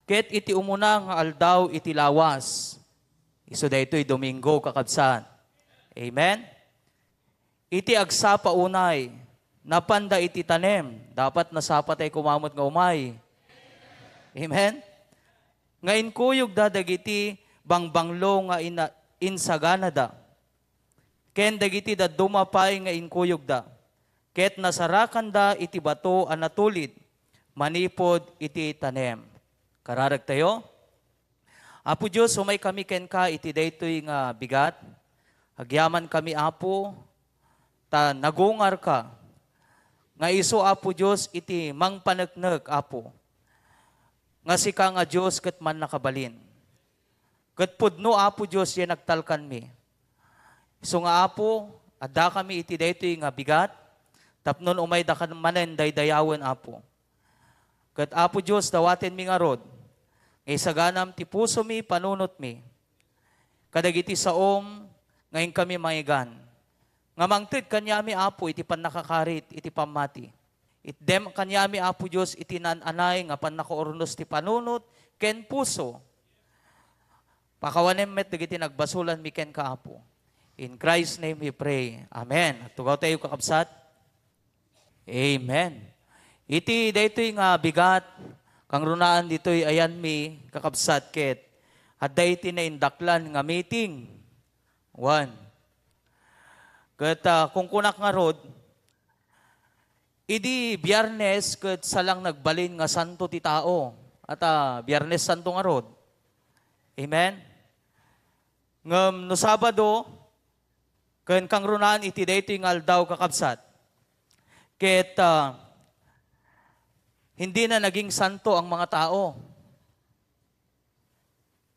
Ket iti umuna nga aldaw iti lawas. Isu daytoy Domingo kakabsat. Amen? Iti agsapa unay, napanda iti tanem, dapat nasapat ay kumamot nga umay. Amen? Ngayon kuyog dadagiti bangbanglo nga insaganada. Ken dagiti da dumapay nga inkuyog da. Ket nasarakan da iti bato anatulid, manipod iti tanem. Kararag tayo. Apo Diyos, umay kami ken ka iti daytoy nga bigat. Agyaman kami, Apo, ta nagungar ka. Nga iso, Apo Diyos, iti mangpanagnag, Apo. Nga sika nga Diyos ket man nakabalin. Ket pudno, Apo Diyos, yan nagtalkan mi. Iso nga, Apo, adda kami iti daytoy nga bigat. Tapnon umay da manen daydayawen, Apo. Ket Apo Diyos, dawaten mi nga rod. Isaganam ti puso mi, panunot mi. Kadagiti saom, ngayon kami maigan. Nga mangtid kanyami, Apo, iti panakakarit, iti pamati. Itdem kanyami, Apo Diyos, iti nananay, nga panakaornos ti panunot, ken puso. Pakawanem met, dagiti nagbasulan mi ken ka, Apo. In Christ's name we pray. Amen. At tugaw tayo kakabsat. Amen. Iti daytoy nga bigat, kang runaan dito'y ayan mi kakabsat ket. Hadday iti na indaklan nga meeting. 1. Ket kung kunak nga rod, idi Biyernes ket salang nagbalin nga santo ti tao. At Biyernes santo nga rod. Amen? Ngem no Sabado, ken kang runaan iti daytoy nga aldaw kakabsat. Ket hindi na naging santo ang mga tao.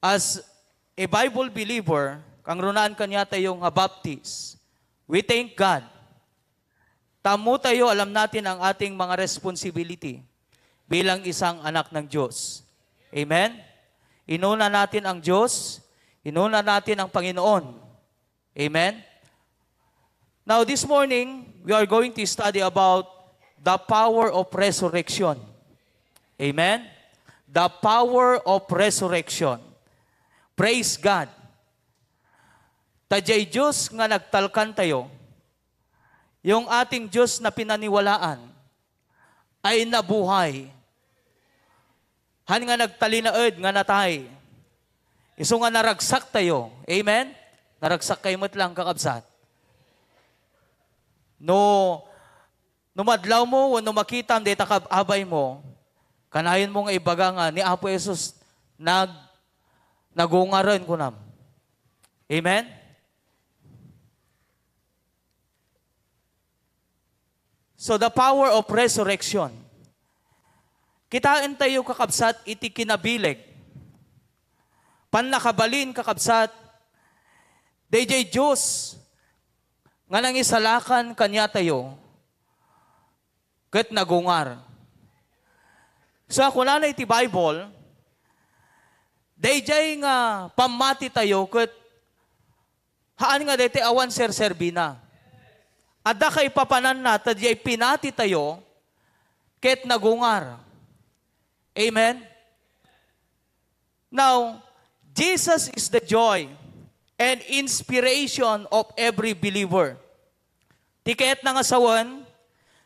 As a Bible believer, kang runaan kanya tayong baptist, we thank God. Tamo tayo, alam natin ang ating mga responsibility bilang isang anak ng Diyos. Amen? Inuna natin ang Diyos, inuna natin ang Panginoon. Amen? Now this morning, we are going to study about the power of resurrection. Amen? The power of resurrection. Praise God. Tadyay Diyos nga nagtalkan tayo, yung ating Diyos na pinaniwalaan ay nabuhay. Han nga nagtalinaed nga natay. Iso nga naragsak tayo. Amen? Naragsak kayo mo't lang kakabsat. No madlaw mo, no makita, deta kababay mo, kanayon mo nga ibaga nga ni Apo Jesus nagungaran ko nam. Amen? So the power of resurrection. Kitain tayo kakabsat iti kinabileg. Panakabalin kakabsat, DJ Diyos, nga nang isalakan kanya tayo, ket nagungar. So ako na iti Bible, DJ nga pamati tayo, ket haan nga dete awan ser-serbina. Adda kay papanan na, tadyay pinati tayo, ket nagungar. Amen? Now, Jesus is the joy and inspiration of every believer. Tiket na nga sawan,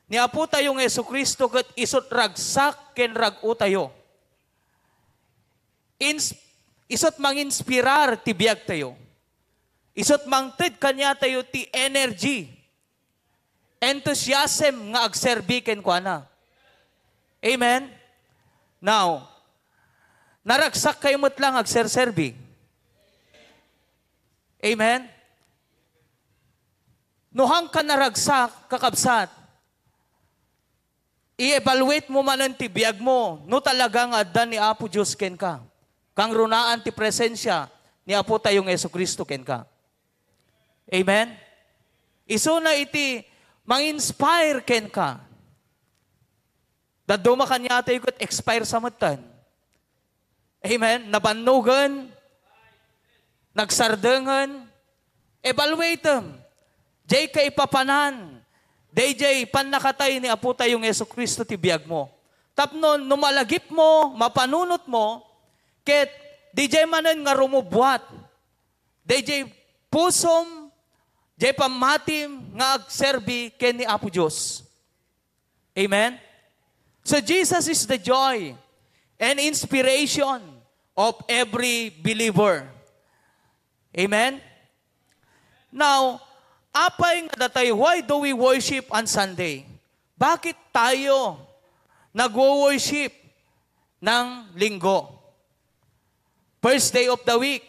ni Apo tayong Jesucristo ket isot ragsak ken rag-u tayo. Isot manginspirar ti biag tayo. Isot mangted kanya tayo ti energy. Enthusiasm nga agserbi ken kuana. Amen? Now, naragsak kayo mo't lang agserserbi. Amen? Nuhang ka naragsak, kakabsat, i-evaluate mo man ang tibiyag mo, no talagang adda ni Apo Diyos ken ka. Kang runaan ti presensya ni Apo tayong Jesucristo ken ka. Amen? Iso na iti mang-inspire ken ka. Daduma kanya tayo ket expire sa matan. Amen? Nabannugan, nagsardengan, evaluate them. Jay kay papanan. DJ pan nakatay ni Apo tayong Jesucristo ti biag mo. Tapnon, numalagip mo, mapanunot mo, Ket, DJ manon nga rumubwat. DJ pusom, DJ pamatim nga agserbi ken ni Apo Diyos. Amen? So Jesus is the joy and inspiration of every believer. Amen? Now, apay nga datay, why do we worship on Sunday? Bakit tayo nagwo-worship ng linggo? First day of the week.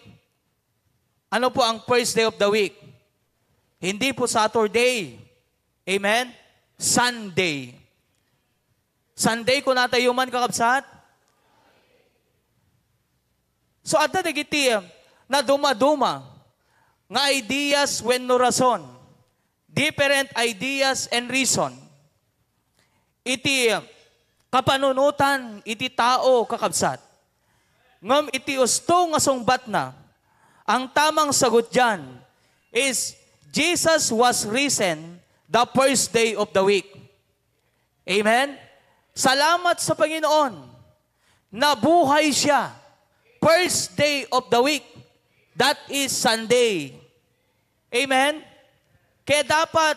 Ano po ang first day of the week? Hindi po Saturday. Amen? Sunday. Sunday ko natayo man kakabsat. So at dagiti na dumaduma nga ideas when no rason. Different ideas and reason. Iti kapanunutan iti tao kakabsat. Ngam iti usto nga sungbat na, ang tamang sagot dyan is Jesus was risen the first day of the week. Amen? Salamat sa Panginoon. Nabuhay siya. First day of the week. That is Sunday. Amen? Kaya dapat,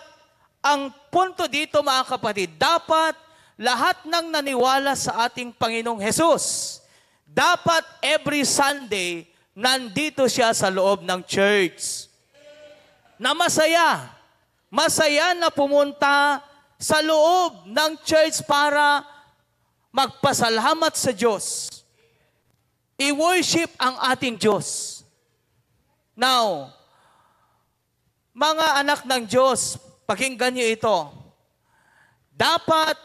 ang punto dito mga kapatid, dapat lahat ng naniwala sa ating Panginoong Hesus, dapat every Sunday, nandito siya sa loob ng church. Na masaya. Masaya na pumunta sa loob ng church para magpasalamat sa Diyos. I-worship ang ating Diyos. Now, mga anak ng Diyos, pakinggan niyo ito. Dapat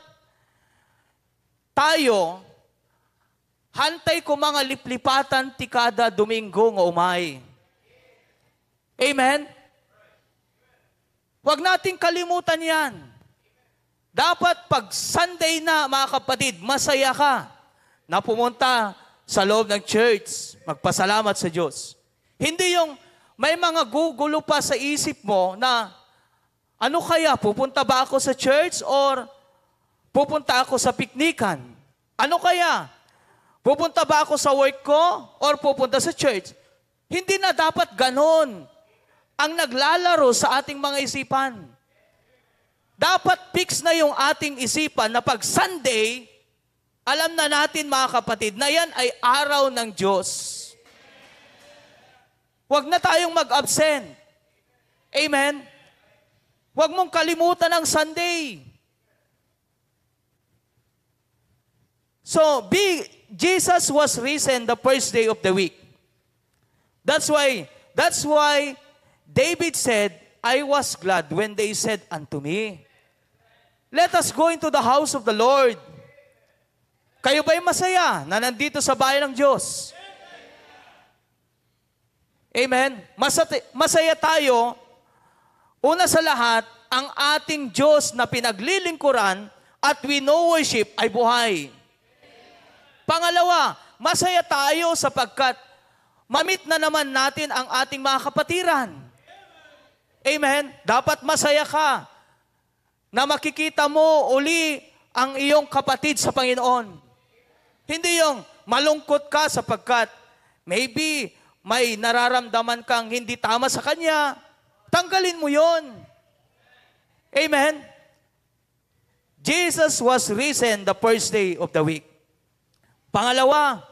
tayo hantay ko mga liplipatan ti kada Domingo nga umay. Amen? Huwag nating kalimutan yan. Dapat pag Sunday na, mga kapatid, masaya ka na pumunta sa loob ng church, magpasalamat sa Diyos. Hindi yung may mga gugulo pa sa isip mo na ano kaya, pupunta ba ako sa church or pupunta ako sa piknikan? Ano kaya? Pupunta ba ako sa work ko or pupunta sa church? Hindi na dapat ganon ang naglalaro sa ating mga isipan. Dapat fix na yung ating isipan na pag Sunday, alam na natin mga kapatid na yan ay araw ng Diyos. Huwag na tayong mag-absent. Amen? Huwag mong kalimutan ang Sunday. So, Jesus was risen the first day of the week. That's why David said, I was glad when they said unto me, let us go into the house of the Lord. Kayo ba'y masaya na nandito sa bayan ng Diyos? Amen? Masaya tayo. Una sa lahat, ang ating Diyos na pinaglilingkuran at worship ay buhay. Pangalawa, masaya tayo sapagkat mamit na naman natin ang ating mga kapatiran. Amen? Dapat masaya ka na makikita mo uli ang iyong kapatid sa Panginoon. Hindi yung malungkot ka sapagkat maybe may nararamdaman kang hindi tama sa kanya. Tanggalin mo yon. Amen? Jesus was risen the first day of the week. Pangalawa,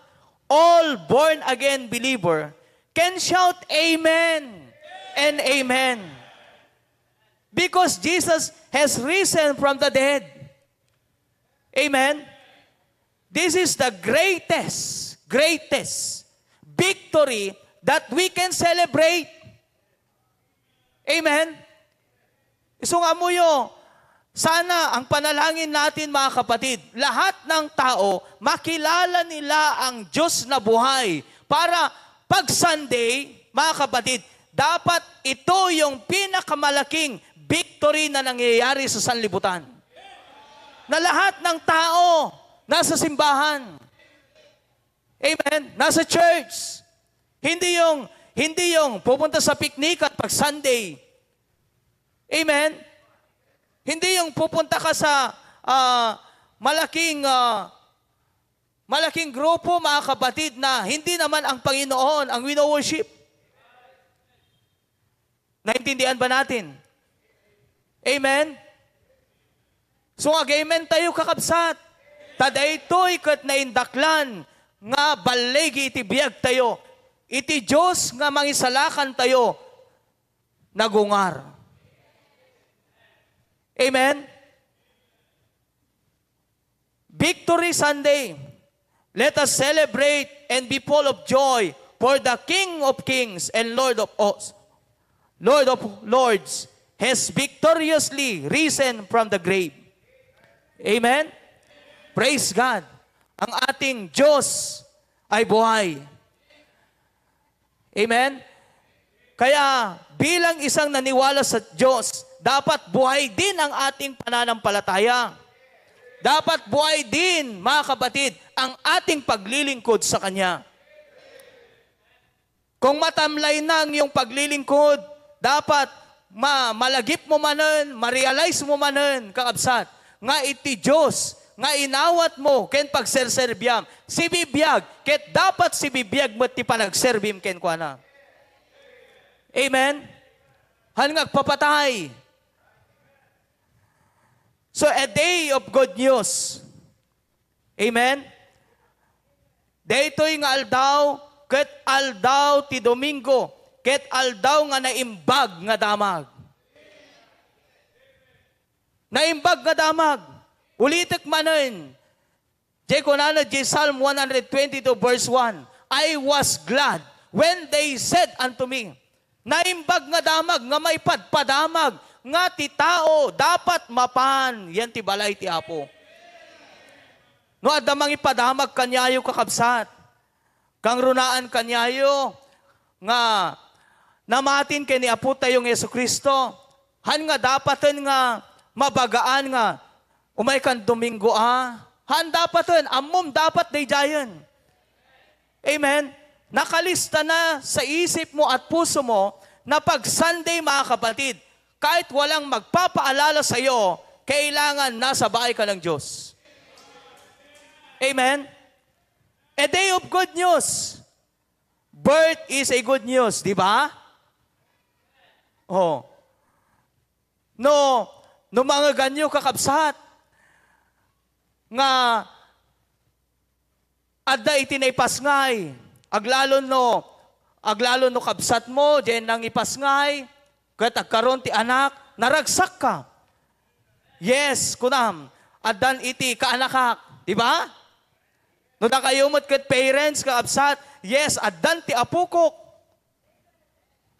all born-again believer can shout amen and amen. Because Jesus has risen from the dead. Amen? This is the greatest victory that we can celebrate. Amen? So nga mo yun, sana ang panalangin natin mga kapatid, lahat ng tao, makilala nila ang Diyos na buhay. Para pag Sunday, mga kapatid, dapat ito yung pinakamalaking victory na nangyayari sa sanlibutan. Na lahat ng tao nasa simbahan. Amen? Nasa church. Hindi yung pupunta sa picnic at pag Sunday. Amen? Hindi yung pupunta ka sa malaking malaking grupo, mga kapatid, na hindi naman ang Panginoon ang wino-worship. Naintindihan ba natin? Amen? So, ag-amen tayo, kakabsat. Tadaytoy kat naindaklan nga balegi iti biyag tayo. Iti Diyos nga mangisalakan tayo nagungar. Amen? Victory Sunday. Let us celebrate and be full of joy for the King of Kings and Lord of Lords has victoriously risen from the grave. Amen? Praise God. Ang ating Diyos ay buhay. Amen? Kaya bilang isang naniwala sa Diyos, dapat buhay din ang ating pananampalataya. Dapat buhay din, mga kapatid, ang ating paglilingkod sa Kanya. Kung matamlay na ang iyong paglilingkod, dapat malagip mo manen, ma-realize mo manen, kakabsat, nga iti Diyos, nga inawat mo, ken pagserserbyam. Si bibiyag, ket dapat si bibiyag mo ti panagserbim ken kwa na. Amen? Hanggang papatay. So, a day of good news. Amen? Daytoy nga aldaw, ket aldaw ti Domingo, ket aldaw nga naimbag nga damag. Naimbag nga damag. Ulitek manen. Jekonana, Psalm 122 verse 1. I was glad when they said unto me, naimbag nga damag, nga may padpadamag, nga ti tao dapat mapan. Yan ti balay ti Apo. No, adamang ipadamag kanyayo kakabsat. Kang runaan kanyayo, nga namatin kay ni Apo tayong Yesu Kristo. Han nga dapaten nga mabagaan nga, umay kan Domingo Han dapaten, amom dapat day jayan. Amen? Nakalista na sa isip mo at puso mo na pag Sunday, mga kapatid, kahit walang magpapaalala sa iyo, kailangan nasa bahay ka ng Diyos. Amen? A day of good news. Birth is a good news, di ba? Oh. No mga ganyo kakabsat, nga adda itinaypasngay, aglalo no kabsat mo, diyan nang ipasngay, kat agkaroon ti anak, naragsak ka. Yes, kunam, addan iti kaanakak, di ba? No da kayo mo't kat parents, kaabsat, yes, addan ti apukok.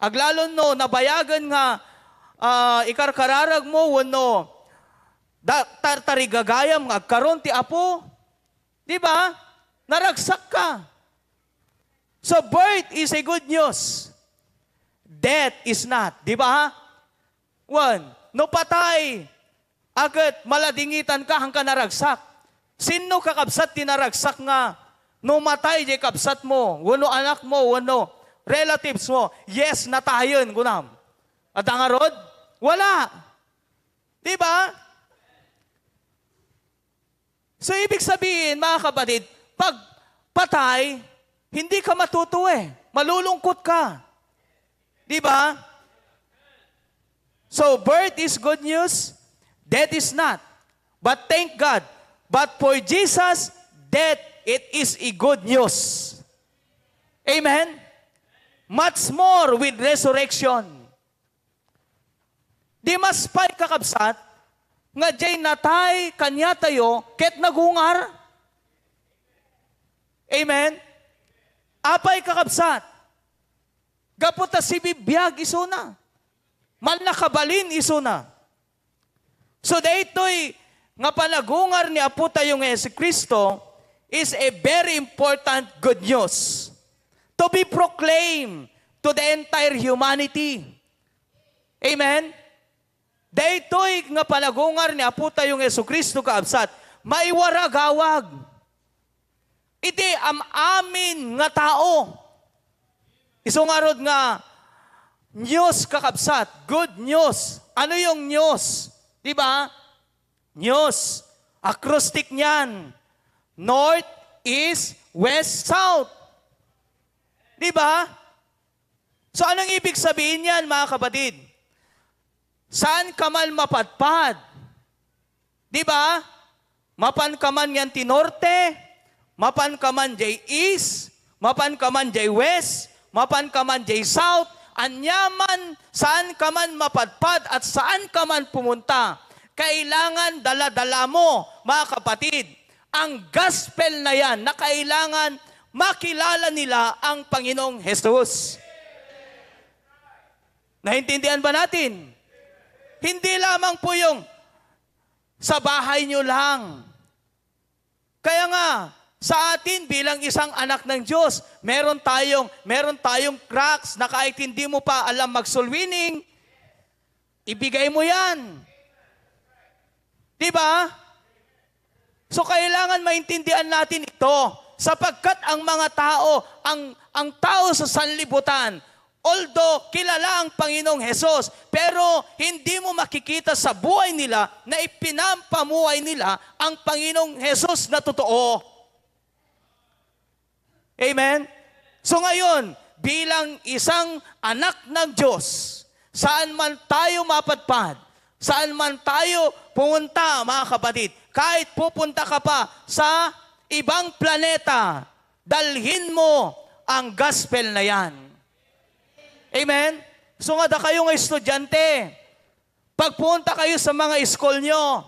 Aglalo no, nabayagan nga, ikarkararag mo, wano, tarigagayam nga, agkaroon ti apo. Di ba? Naragsak ka. So birth is a good news. Death is not. Di ba? One, no patay, agad maladingitan ka hanggang naragsak. Sino kakabsat tinaragsak nga? No matay di kabsat mo, wano anak mo, wano relatives mo. Yes, natayon, gunam. At ang arod, wala. Di ba? So, ibig sabihin, mga kapatid, pag patay, hindi ka matuto malulungkot ka. Di ba? So, birth is good news, death is not. But thank God, but for Jesus, death, it is a good news. Amen? Much more with resurrection. Di mas pa'y kakabsat, nga jay natay kanya tayo, ket nagungar. Amen? Apay kakabsat, gaputa si bibiyag isuna. Mal nakabalin isuna. So daytoy nga panagungar ni Apo tayong Yesu Kristo is a very important good news to be proclaimed to the entire humanity. Amen? Daytoy nga panagungar ni Apo tayong Yesu Kristo kaabsat, maiwaragawag. Iti amin nga tao. Isungarod nga, news kakabsat, good news. Ano yung news? Diba? News. Acrostic niyan. North, east, west, south. Di ba? So anong ibig sabihin yan, mga kapatid? Saan ka man mapadpad? Di ba? Mapan ka man yan tinorte, mapan ka man jay east, mapan ka man jay west, mapan ka man jay south, anyaman, saan ka man mapadpad at saan ka man pumunta, kailangan dala-dala mo, mga kapatid, ang gospel na yan na kailangan makilala nila ang Panginoong Jesus. Naintindihan ba natin? Hindi lamang po yung sa bahay nyo lang. Kaya nga, sa atin bilang isang anak ng Diyos, meron tayong cracks na kahit hindi mo pa alam mag-soul winning, ibigay mo yan. Diba? So kailangan maintindihan natin ito sapagkat ang mga tao, ang tao sa sanlibutan, although kilala ang Panginoong Hesus, pero hindi mo makikita sa buhay nila na ipinampamuhay nila ang Panginoong Hesus na totoo. Amen? So ngayon, bilang isang anak ng Diyos, saan man tayo mapadpad, saan man tayo pumunta, mga kapatid, kahit pupunta ka pa sa ibang planeta, dalhin mo ang gospel na yan. Amen? So nga kayong estudyante, pagpunta kayo sa mga school nyo,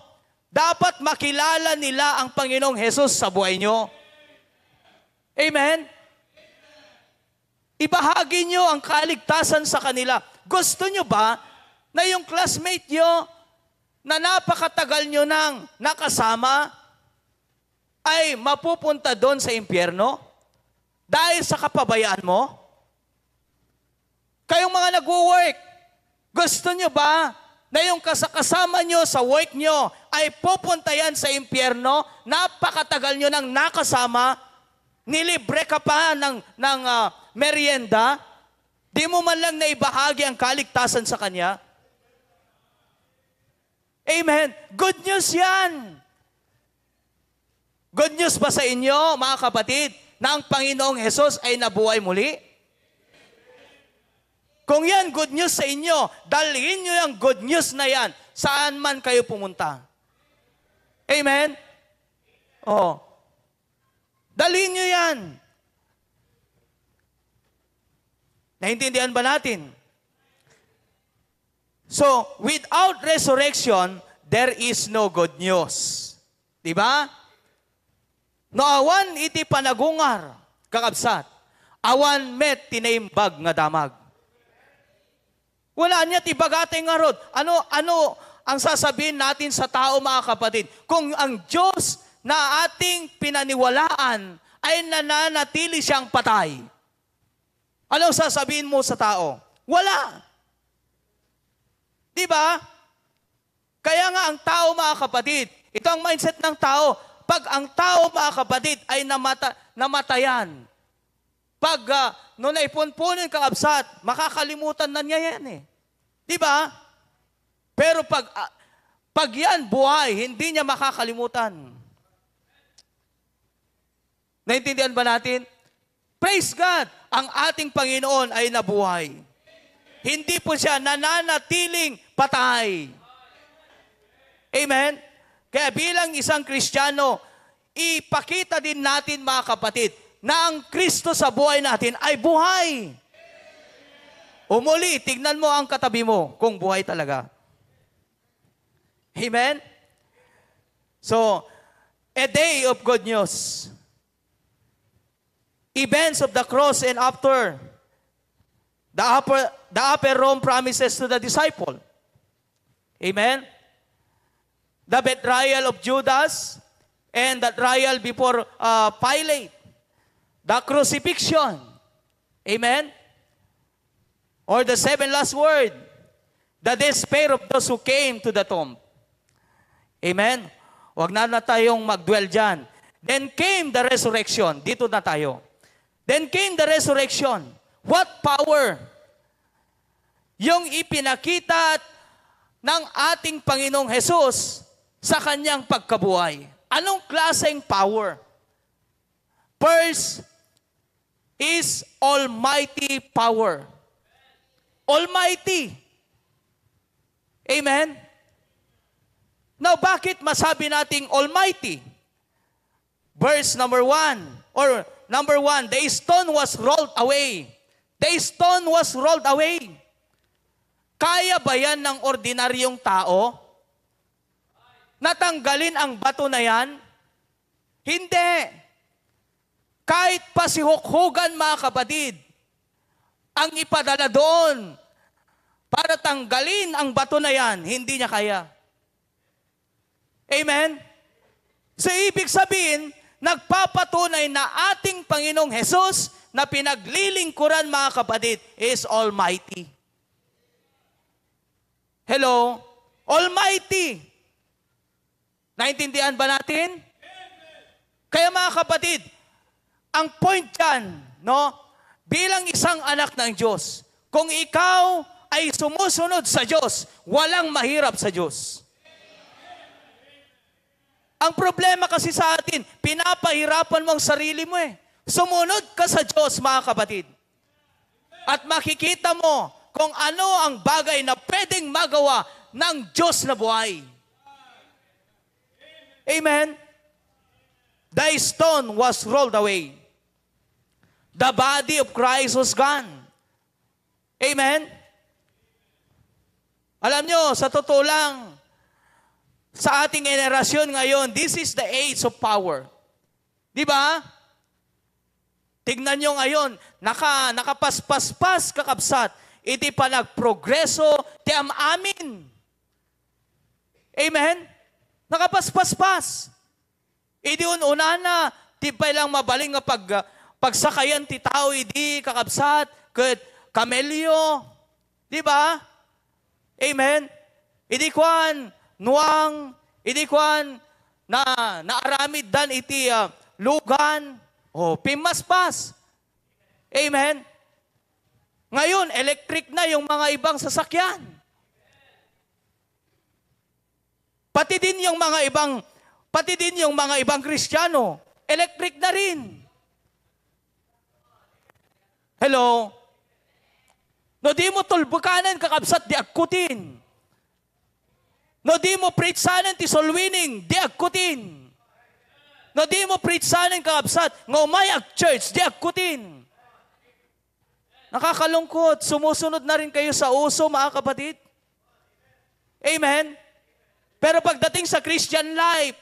dapat makilala nila ang Panginoong Hesus sa buhay nyo. Amen? Ibahagi nyo ang kaligtasan sa kanila. Gusto nyo ba na yung classmate nyo na napakatagal nyo nang nakasama ay mapupunta doon sa impyerno dahil sa kapabayaan mo? Kayong mga nag-work, gusto nyo ba na yung kasama nyo sa work nyo ay pupunta yan sa impyerno, napakatagal nyo nang nakasama, nilibre ka pa ng merienda, di mo man lang naibahagi ang kaligtasan sa kanya? Amen. Good news yan. Good news ba sa inyo, mga kapatid, na ang Panginoong Hesus ay nabuhay muli? Kung yan good news sa inyo, dalhin nyo yung good news na yan saan man kayo pumunta. Amen? Oh. Dalhin nyo yan. Naintindihan ba natin? So, without resurrection, there is no good news. Diba? No awan iti panagungar, kakabsat. Awan met tinaimbag nga damag. Wala niya tibagatay nga rod. Ano ang sasabihin natin sa tao, mga kapatid? Kung ang Diyos na ating pinaniwalaan ay nananatili siyang patay, anong sasabihin mo sa tao? Wala. Diba? Kaya nga ang tao, mga kapatid, ito ang mindset ng tao. Pag ang tao, mga kapatid, ay namatayan, pag noon ay punpunin kakabsat, makakalimutan na niya yan eh. Diba? Pero pag yan buhay, hindi niya makakalimutan. Naintindihan ba natin? Praise God! Ang ating Panginoon ay nabuhay. Hindi po siya nananatiling patay. Amen? Kaya bilang isang Kristiyano, ipakita din natin, mga kapatid, na ang Kristo sa buhay natin ay buhay. Umuli, tignan mo ang katabi mo kung buhay talaga. Amen? So, a day of good news. Events of the cross and after. The upper room promises to the disciple. Amen? The betrayal of Judas and the trial before Pilate. The crucifixion. Amen? Or the seven last word. The despair of those who came to the tomb. Amen? Huwag na tayong mag-dwell dyan. Then came the resurrection. Dito na tayo. Then came the resurrection. What power? Yung ipinakita ng ating Panginoong Hesus sa kanyang pagkabuhay. Anong klaseng power? First is almighty power. Almighty. Amen? Now, bakit masabi nating almighty? Verse number 1, or number 1, the stone was rolled away. The stone was rolled away. Kaya ba yan ng ordinaryong tao? Natanggalin ang bato na yan? Hindi. Kahit pa si Hukhugan, mga kapatid, ang ipadala doon para tanggalin ang bato na yan, hindi niya kaya. Amen? So, ibig sabihin, nagpapatunay na ating Panginoong Hesus na pinaglilingkuran, mga kapatid, is Almighty. Hello? Almighty. Naintindihan ba natin? Kaya mga kapatid, ang point dyan, no? Bilang isang anak ng Diyos, kung ikaw ay sumusunod sa Diyos, walang mahirap sa Diyos. Ang problema kasi sa atin, pinapahirapan mo ang sarili mo eh. Sumunod ka sa Diyos, mga kapatid. At makikita mo kung ano ang bagay na pwedeng magawa ng Diyos na buhay. Amen? The stone was rolled away. The body of Christ was gone. Amen? Alam nyo, sa totoo lang, sa ating generasyon ngayon, this is the age of power. Di ba? Tignan nyo ngayon, nakapaspas kakabsat, iti pa nagprogreso, ti amin. Amen? Nakapaspas. Idi una na, ti pa lang mabaling nga pagsakayan ti tao, idi kakabsat, ket kamelyo. Di ba? Amen? Idi kwan, nuang, idi kwan, naaramid dan iti lugan, pimaspas. Amen? Ngayon, electric na yung mga ibang sasakyan. Pati din yung mga ibang Kristiyano, electric na rin. Hello? No di mo tulbukanan kakabsat di agkutin. No di mo preachsanan ti solwining di agkutin. No di mo preachsanan kakabsat ngumay ag church di agkutin. Nakakalungkot, sumusunod na rin kayo sa uso, mga kapatid. Amen? Pero pagdating sa Christian life,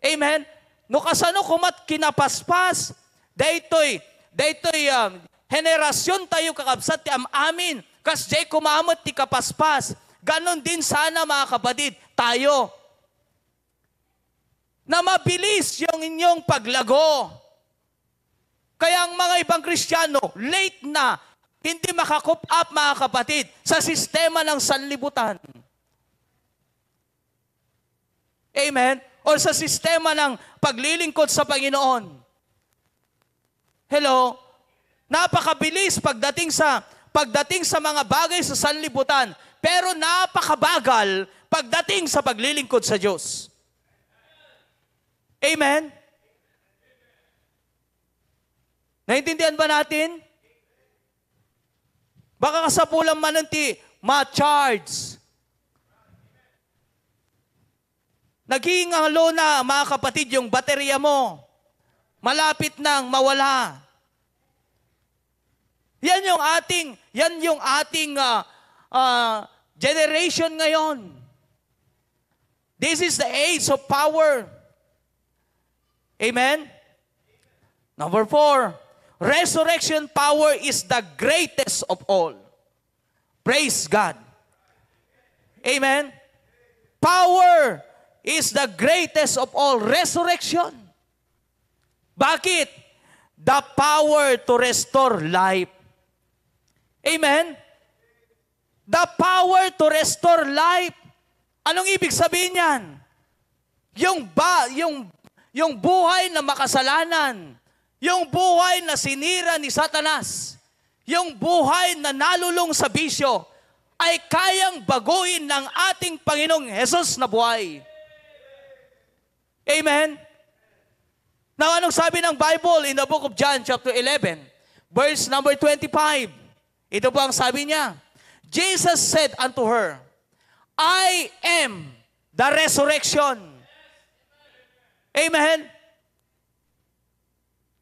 amen, no kasano kumat kinapaspas, daytoy henerasyon tayo kakabsat ti amin, kas jay kumamot ti kapaspas. Ganon din sana, mga kapatid, tayo. Na mabilis yung inyong paglago. Kaya ang mga ibang Kristiyano, late na, hindi makakup up, mga kapatid, sa sistema ng sanlibutan. Amen? O sa sistema ng paglilingkod sa Panginoon. Hello? Napakabilis pagdating sa mga bagay sa sanlibutan, pero napakabagal pagdating sa paglilingkod sa Diyos. Amen? Naintindihan ba natin? Baka kasapulang mananti, ma-charge. Naging low na, mga kapatid, yung baterya mo. Malapit nang mawala. Yan yung ating generation ngayon. This is the age of power. Amen? Number 4, resurrection power is the greatest of all. Praise God. Amen? Power is the greatest of all. Resurrection. Bakit? The power to restore life. Amen? The power to restore life. Anong ibig sabihin yan? Yung buhay na makasalanan, yung buhay na sinira ni Satanas, yung buhay na nalulong sa bisyo, ay kayang baguhin ng ating Panginoong Hesus na buhay. Amen? Now, anong sabi ng Bible in the book of John chapter 11, verse number 25? Ito po ang sabi niya. Jesus said unto her, I am the resurrection. Amen?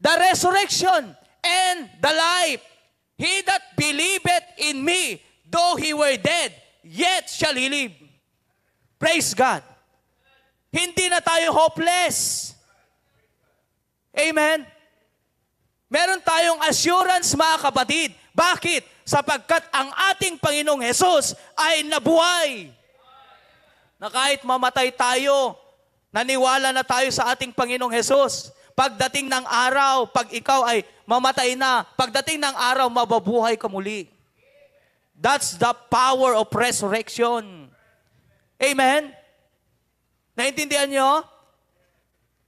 The resurrection and the life. He that believeth in me, though he were dead, yet shall he live. Praise God. Hindi na tayo hopeless. Amen? Meron tayong assurance, mga kapatid. Bakit? Sapagkat ang ating Panginoong Hesus ay nabuhay. Na kahit mamatay tayo, naniwala na tayo sa ating Panginoong Hesus. Pagdating ng araw, pag ikaw ay mamatay na, pagdating ng araw, mababuhay ka muli. That's the power of resurrection. Amen? Naintindihan nyo?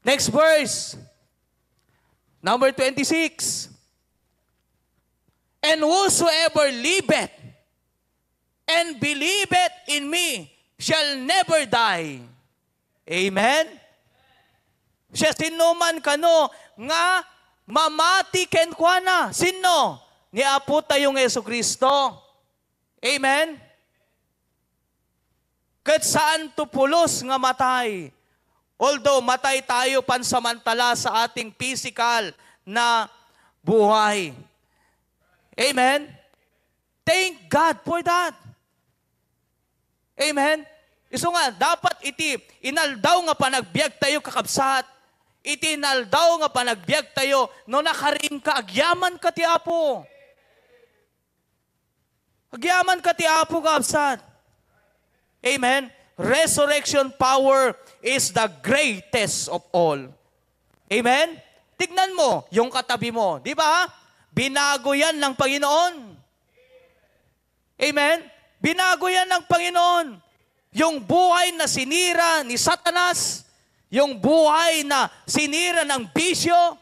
Next verse. Number 26. And whosoever liveth and believeth in me shall never die. Amen? Siya sinuman kano nga mamati ken kuana. Sino? Ni Apo tayong Jesucristo. Amen? Kat saan tupulos nga matay. Although matay tayo pansamantala sa ating physical na buhay. Amen? Thank God for that. Amen? Iso nga, dapat iti, inaldaw nga panagbiag tayo kakabsat. Iti inaldaw nga panagbiag tayo, no nakaring ka, agyaman ka ti Apo. Agyaman ka ti Apo kakabsat. Amen? Resurrection power is the greatest of all. Amen? Tignan mo yung katabi mo. Di ba? Binago yan ng Panginoon. Amen? Binago yan ng Panginoon. Yung buhay na sinira ni Satanas, yung buhay na sinira ng bisyo,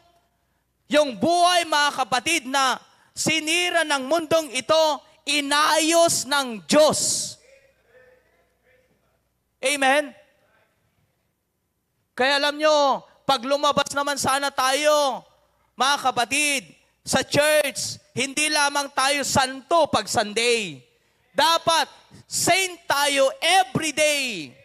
yung buhay, mga kapatid, na sinira ng mundong ito, inayos ng Diyos. Amen? Kaya alam nyo, pag lumabas naman sana tayo, mga kapatid, sa church, hindi lamang tayo santo pag Sunday. Dapat, saint tayo every day.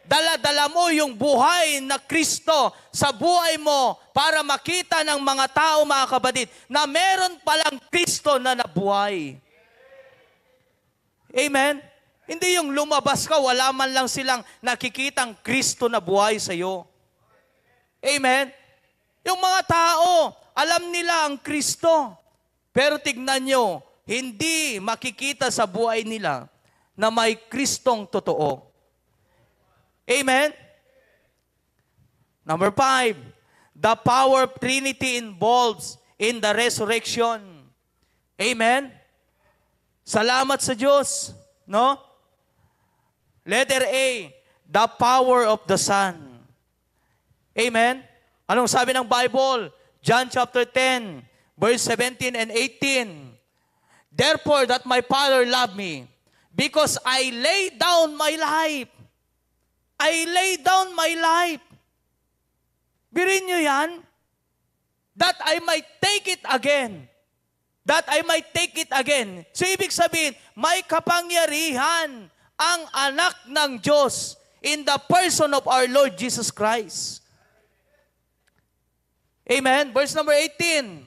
Dala-dala mo yung buhay na Kristo sa buhay mo para makita ng mga tao, mga kapatid, na meron palang Kristo na nabuhay. Amen? Hindi yung lumabas ka, wala man lang silang nakikitang Kristo na buhay sa iyo. Amen? Yung mga tao, alam nila ang Kristo. Pero tignan nyo, hindi makikita sa buhay nila na may Kristong totoo. Amen? Number 5, the power of Trinity involves in the resurrection. Amen? Salamat sa Diyos. No? Letter A, the power of the Son. Amen? Anong sabi ng Bible? John chapter 10, verse 17 and 18. Therefore that my Father loved me, because I lay down my life. I lay down my life. Birin nyo yan? That I might take it again. That I might take it again. So ibig sabihin, may kapangyarihan ang anak ng Diyos in the person of our Lord Jesus Christ. Amen? Verse number 18.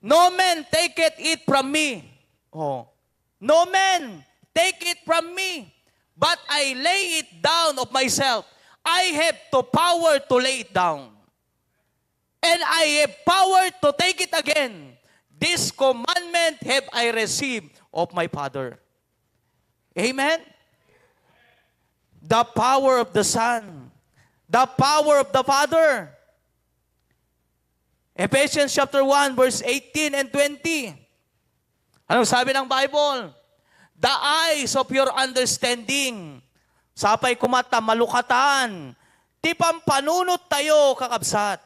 No man taketh it from me. Oh. No man take it from me, but I lay it down of myself. I have the power to lay it down. And I have power to take it again. This commandment have I received of my Father. Amen? The power of the Son. The power of the Father. Ephesians chapter 1, verse 18 and 20. Anong sabi ng Bible? The eyes of your understanding. Sapay kumata, malukatan. Tipang panunot tayo, kakabsat.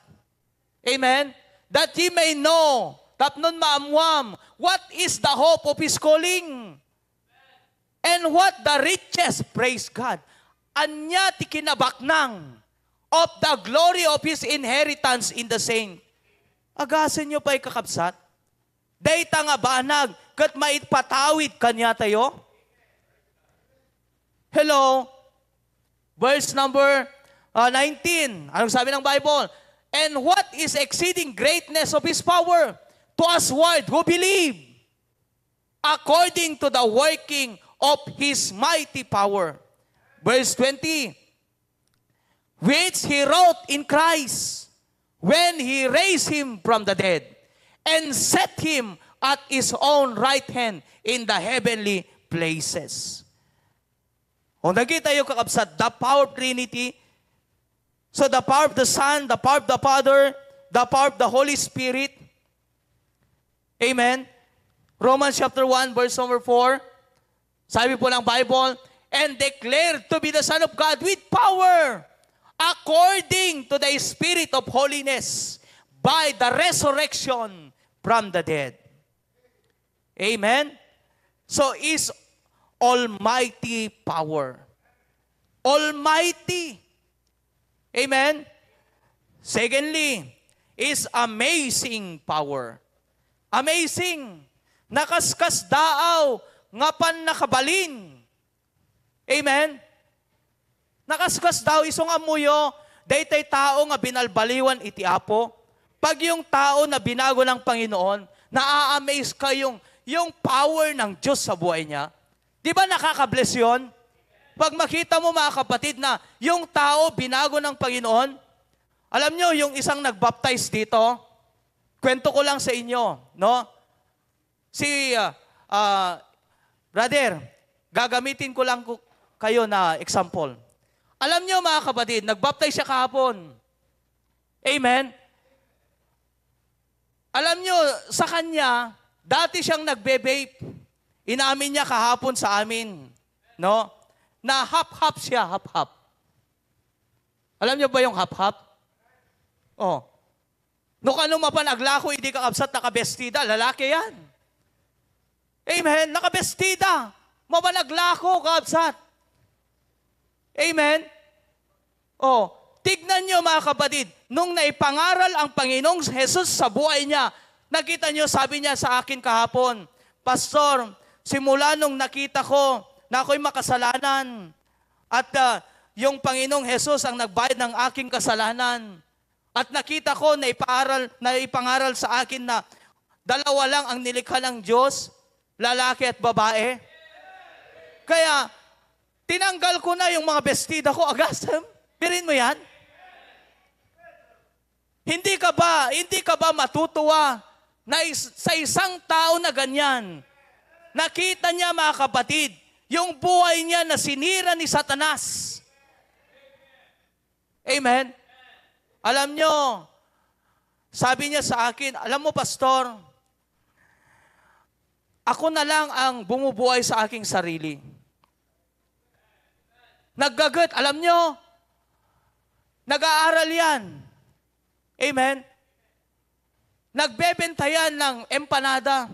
Amen? That ye may know, tapnon maamwam, what is the hope of His calling? And what the riches, praise God, anya ti kinabaknang of the glory of His inheritance in the saint. Agasin nyo pa'y kakabsat. Dayta nga banag, kat maitpatawid kanya tayo. Hello? Verse number 19. Anong sabi ng Bible? And what is exceeding greatness of His power to usward who believe, according to the working of His mighty power. Verse 20. Which He wrote in Christ, when He raised Him from the dead, and set Him at His own right hand in the heavenly places. Kung nakita yung kakabsat, the power of Trinity, so the power of the Son, the power of the Father, the power of the Holy Spirit. Amen? Romans chapter 1, verse number 4, sabi po ng Bible, and declared to be the Son of God with power, according to the Spirit of holiness, by the resurrection from the dead. Amen? So is almighty power. Almighty. Amen? Secondly, is amazing power. Amazing. Nakaskas daaw, ngapan nakabalin. Amen? Nakaskas daw isong amuyo, daytay tao nga binalbaliwan iti Apo. Pag yung tao na binago ng Panginoon, naa-amaze ka yung power ng Diyos sa buhay niya. Di ba nakaka-bless yun? Pag makita mo mga kapatid na yung tao binago ng Panginoon, alam nyo, yung isang nag-baptize dito, kwento ko lang sa inyo, no? Si, brother, gagamitin ko lang kayo na example. Alam nyo mga kapatid, nag-baptize siya kahapon. Amen? Alam nyo, sa kanya, dati siyang nagbe-vape. Inamin niya kahapon sa amin. No? Na hap-hap siya, hap-hap. Alam nyo ba yung hap-hap? Oh. No kanong mapanaglako, hindi ka kapsat nakabestida, lalaki yan. Amen? Nakabestida. Mapanaglako, kapsat. Amen? Oh, tignan nyo mga kapatid, nung naipangaral ang Panginoong Jesus sa buhay niya, nakita nyo, sabi niya sa akin kahapon, Pastor, simula nung nakita ko na ako'y makasalanan at yung Panginoong Jesus ang nagbayad ng aking kasalanan at nakita ko na ipangaral sa akin na dalawa lang ang nilikha ng Diyos, lalaki at babae. Kaya, tinanggal ko na yung mga bestida ko, agasem. Pirin mo yan? Hindi ka ba matutuwa na sa isang tao na ganyan, nakita niya mga kapatid, yung buhay niya na sinira ni Satanas. Amen? Alam nyo, sabi niya sa akin, alam mo pastor, ako na lang ang bumubuhay sa aking sarili. Naggagat, alam nyo, nag-aaral yan. Amen? Nagbebenta yan ng empanada,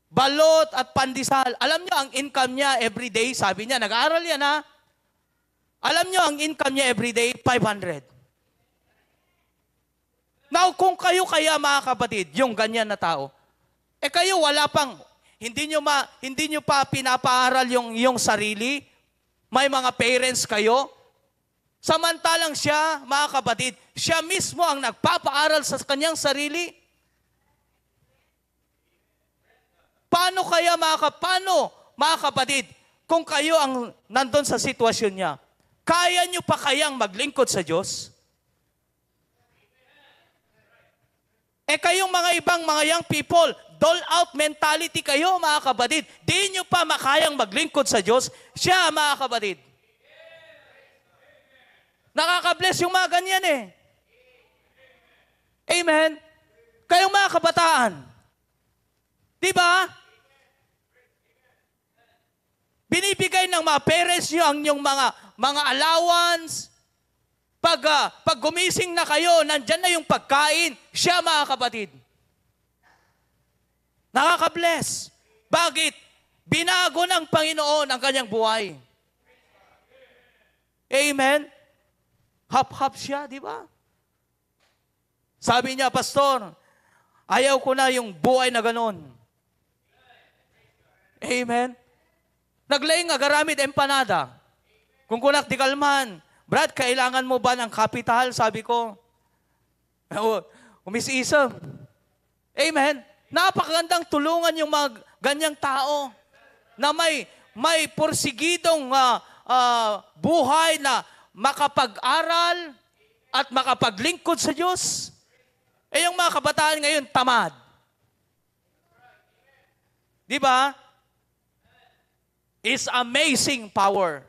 balot at pandesal. Alam nyo, ang income niya everyday, sabi niya, nag-aaral yan ha. Alam nyo, ang income niya everyday, 500. Now, kung kayo kaya mga kapatid, yung ganyan na tao, kayo wala pang, hindi nyo pa pinapaaral yung sarili, may mga parents kayo. Samantalang siya, mga kapatid, siya mismo ang nagpapaaral sa kanyang sarili. Paano mga kapatid, kung kayo ang nandun sa sitwasyon niya, kaya nyo pa kayang maglingkod sa Diyos? Kayong mga ibang mga young people, dole out mentality kayo, mga kapatid. Di nyo pa makayang maglingkod sa Diyos. Siya, mga kapatid. Nakaka-bless yung mga ganyan eh. Amen? Kayong mga kabataan. Di ba? Binibigay ng mga parents nyo ang inyong mga allowance. Pag gumising na kayo, nandyan na yung pagkain. Siya, mga kapatid. Nakaka-bless. Bakit? Binago ng Panginoon ang kanyang buhay. Amen? Hap-hap siya, di ba? Sabi niya, Pastor, ayaw ko na yung buhay na ganon. Amen? Naglaing agaramid empanada. Kung kunak di kalman, Brad, kailangan mo ba ng kapital? Sabi ko. Umisisam. Amen? Napakagandang tulungan yung mga ganyang tao na may porsigidong buhay na makapag-aral at makapaglingkod sa Diyos. Yung mga kabataan ngayon, tamad. Di ba? Is amazing power.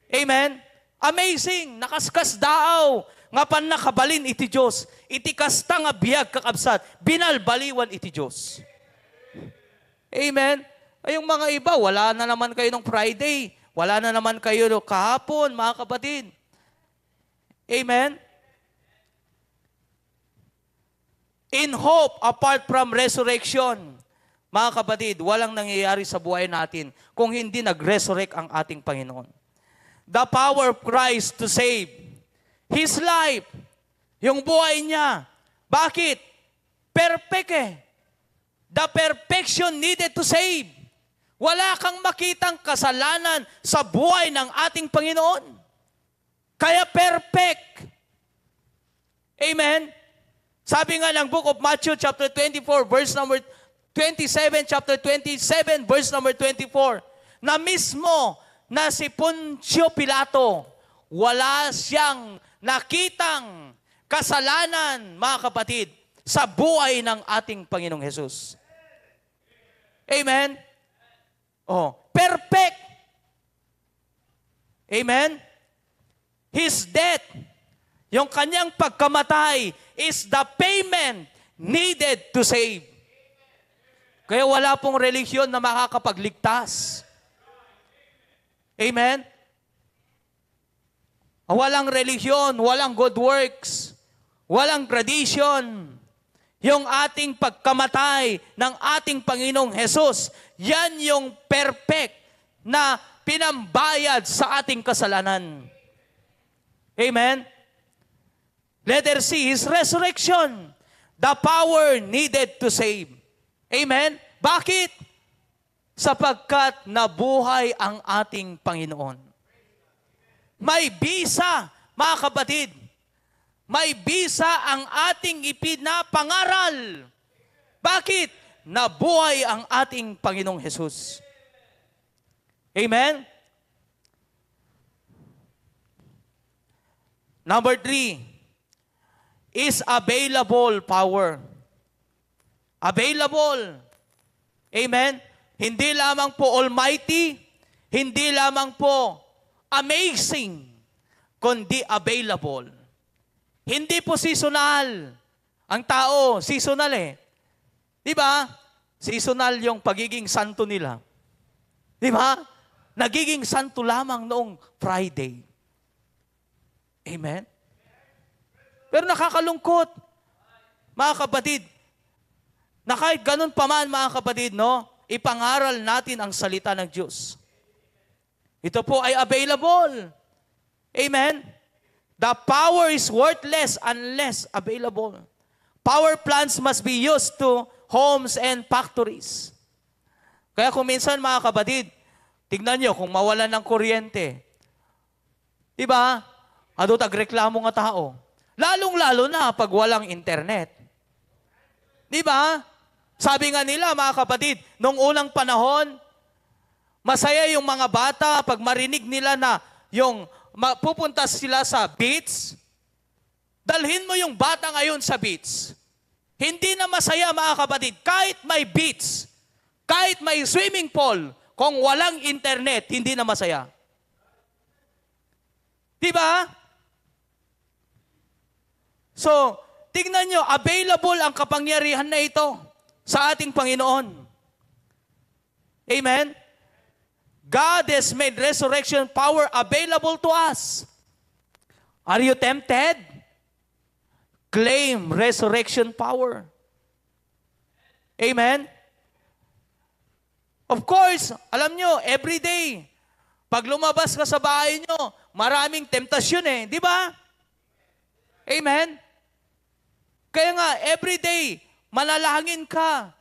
Amen? Amazing. Nakaskas daaw. Nga pan nakabalin iti Diyos. Iti kasta nga biyag kakabsat. Binalbaliwan iti Diyos. Amen? Yung mga iba, wala na naman kayo ng Friday. Wala na naman kayo kahapon, mga kapatid. Amen? In hope, apart from resurrection, mga kapatid, walang nangyayari sa buhay natin kung hindi nag-resurrect ang ating Panginoon. The power of Christ to save. His life. Yung buhay niya. Bakit? Perfect eh. The perfection needed to save. Wala kang makitang kasalanan sa buhay ng ating Panginoon. Kaya perfect. Amen? Sabi nga ng book of Matthew chapter 24, verse number 27, chapter 27, verse number 24, na mismo na si Poncio Pilato, wala siyang nakitang kasalanan, mga kapatid, sa buhay ng ating Panginoong Hesus. Amen? Oh, perfect. Amen? His death, yung kanyang pagkamatay, is the payment needed to save. Kaya wala pong relihiyon na makakapagligtas. Amen? Walang relihiyon, walang good works, walang tradition. Yung ating pagkamatay ng ating Panginoong Hesus, yan yung perfect na pinambayad sa ating kasalanan. Amen? Letter C, His resurrection, the power needed to save. Amen? Bakit? Sapagkat nabuhay ang ating Panginoon. May bisa, mga kapatid. May bisa ang ating ipinapangaral. Bakit? Nabuhay ang ating Panginoong Hesus. Amen? Number 3 is available power. Available. Amen? Hindi lamang po almighty, hindi lamang po amazing, kundi available. Hindi po seasonal. Ang tao, seasonal eh. Di ba? Seasonal yung pagiging santo nila. Di ba? Nagiging santo lamang noong Friday. Amen? Pero nakakalungkot, mga kapatid, na kahit ganun pa man, mga kapatid, no, ipangaral natin ang salita ng Diyos. Ito po ay available. Amen? The power is worthless unless available. Power plants must be used to homes and factories. Kaya kung minsan, mga kapatid, tignan nyo, kung mawalan ng kuryente, di ba? Ado tagreklamo nga tao. Lalong-lalo na pag walang internet. Di ba? Sabi nga nila, mga kapatid, nung unang panahon, masaya yung mga bata pag marinig nila na yung pupunta sila sa beach. Dalhin mo yung bata ngayon sa beach. Hindi na masaya, mga kapatid, kahit may beach, kahit may swimming pool, kung walang internet, hindi na masaya. Di ba? So, tignan nyo, available ang kapangyarihan na ito sa ating Panginoon. Amen? God has made resurrection power available to us. Are you tempted? Claim resurrection power. Amen? Of course, alam nyo, every day, pag lumabas ka sa bahay nyo, maraming temptasyon eh. Di ba? Amen? Kaya nga, everyday, manalangin ka.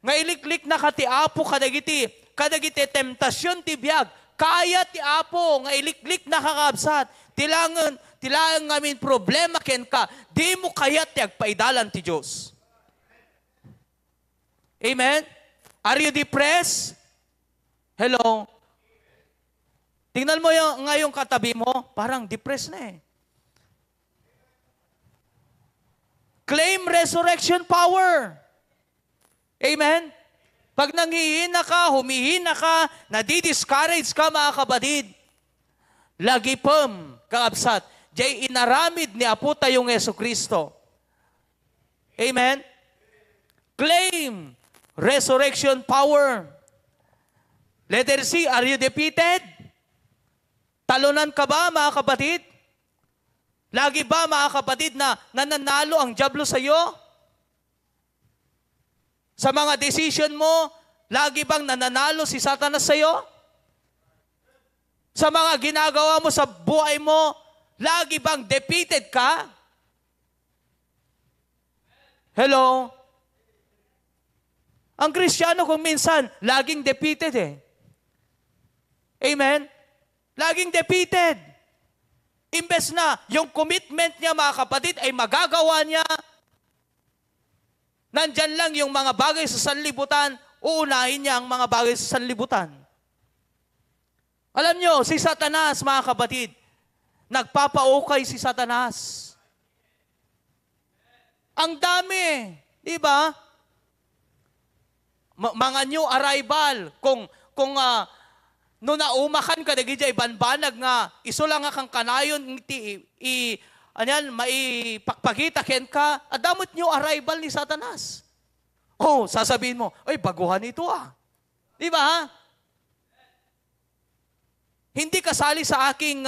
Nga iliklik na ka ti Apo kadagiti temptasyon ti biag. Kaya ti Apo, nga iliklik na kakabsat. Tilangan ngamin problema ken ka. Di mo kaya ti agpaidalan ti Diyos. Amen? Are you depressed? Hello? Tingnan mo ngayong katabi mo, parang depressed na eh. Claim resurrection power. Amen? Pag nanghihina ka, humihina ka, nadi-discourage ka mga kapatid, lagi pam, kaabsat, jay inaramid ni Apo tayong Jesucristo. Amen? Claim resurrection power. Letter C, are you defeated? Talunan ka ba mga kapatid? Lagi ba mga kapatid na nananalo ang diablo sa iyo? Sa mga decision mo, lagi bang nananalo si Satanas sa iyo? Sa mga ginagawa mo sa buhay mo, lagi bang defeated ka? Hello? Ang Kristiyano kung minsan, laging defeated eh. Amen? Laging defeated. Imbes na yung commitment niya mga kapatid ay magagawa niya, nandyan lang yung mga bagay sa sanlibutan, uunahin niya ang mga bagay sa sanlibutan. Alam nyo, si Satanas mga kapatid, nagpapaukay si Satanas. Ang dami, di ba? Mga new arrival, kung no naumakan ka dagi jay banbanag nga iso lang nga kang kanayon maipakpagita ken ka adamot new arrival ni Satanas. Oh, sasabihin mo, ay baguhan ito ah. Di ba? Hindi kasali sa aking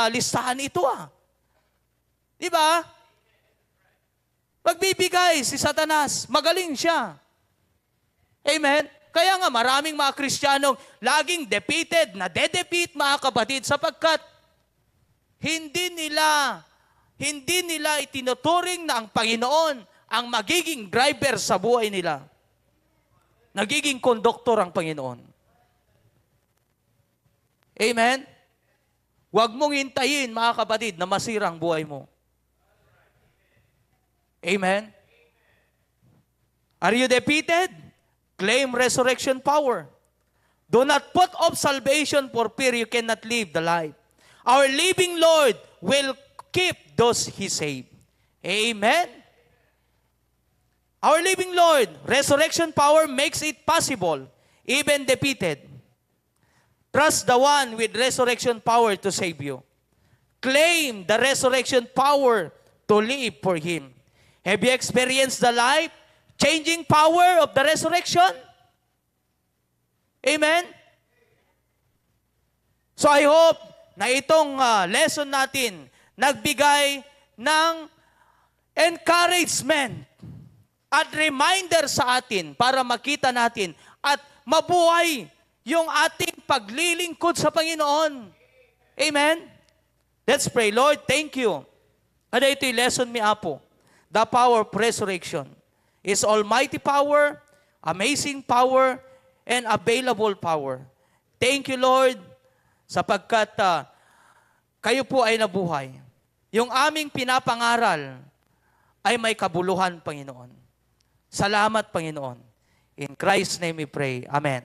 listahan ito ah. Di ba? Magbibigay si Satanas, magaling siya. Amen? Kaya nga maraming mga Kristiyanong laging defeated, na de-defeat mga kapatid sapagkat hindi nila itinuturing na ang Panginoon ang magiging driver sa buhay nila. Nagiging konduktor ang Panginoon. Amen? Huwag mong hintayin mga kapatid na masira ang buhay mo. Amen? Are you defeated? Claim resurrection power. Do not put off salvation for fear you cannot live the life. Our living Lord will keep those He saved. Amen? Our living Lord, resurrection power makes it possible, even defeated. Trust the one with resurrection power to save you. Claim the resurrection power to live for Him. Have you experienced the life-changing power of the resurrection? Amen? So I hope na itong lesson natin nagbigay ng encouragement at reminder sa atin para makita natin at mabuhay yung ating paglilingkod sa Panginoon. Amen? Let's pray. Lord, thank you. Ano ito'y lesson mi Apo? The power of resurrection is almighty power, amazing power, and available power. Thank you, Lord, sapagkat kayo po ay nabuhay. Yung aming pinapangaral ay may kabuluhan, Panginoon. Salamat, Panginoon. In Christ's name we pray. Amen.